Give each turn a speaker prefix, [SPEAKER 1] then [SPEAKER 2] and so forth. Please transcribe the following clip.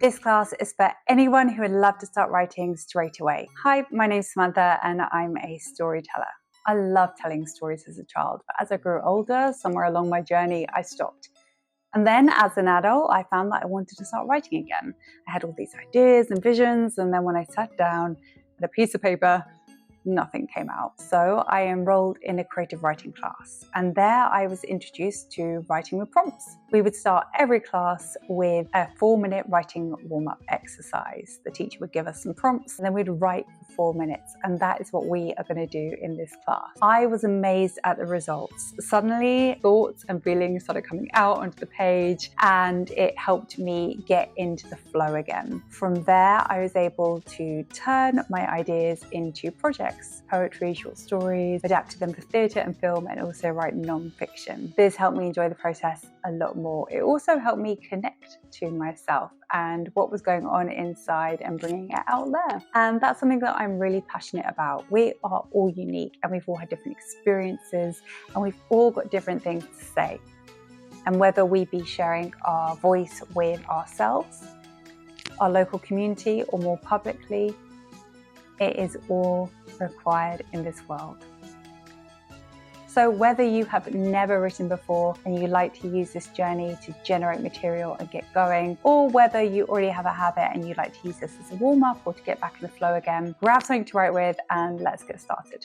[SPEAKER 1] This class is for anyone who would love to start writing straight away. Hi, my name's Samantha and I'm a storyteller. I loved telling stories as a child, but as I grew older, somewhere along my journey, I stopped. And then as an adult, I found that I wanted to start writing again. I had all these ideas and visions, and then when I sat down at a piece of paper, nothing came out. So I enrolled in a creative writing class, and there I was introduced to writing with prompts. We would start every class with a 4-minute writing warm-up exercise. The teacher would give us some prompts and then we'd write for 4 minutes, and that is what we are going to do in this class. I was amazed at the results. Suddenly thoughts and feelings started coming out onto the page, and it helped me get into the flow again. From there I was able to turn my ideas into projects: poetry, short stories, adapted them for theatre and film, and also write non-fiction. This helped me enjoy the process a lot more. It also helped me connect to myself and what was going on inside and bringing it out there. And that's something that I'm really passionate about. We are all unique and we've all had different experiences and we've all got different things to say. And whether we be sharing our voice with ourselves, our local community, or more publicly, it is all required in this world. So whether you have never written before and you like to use this journey to generate material and get going, or whether you already have a habit and you like to use this as a warm-up or to get back in the flow again, grab something to write with and let's get started.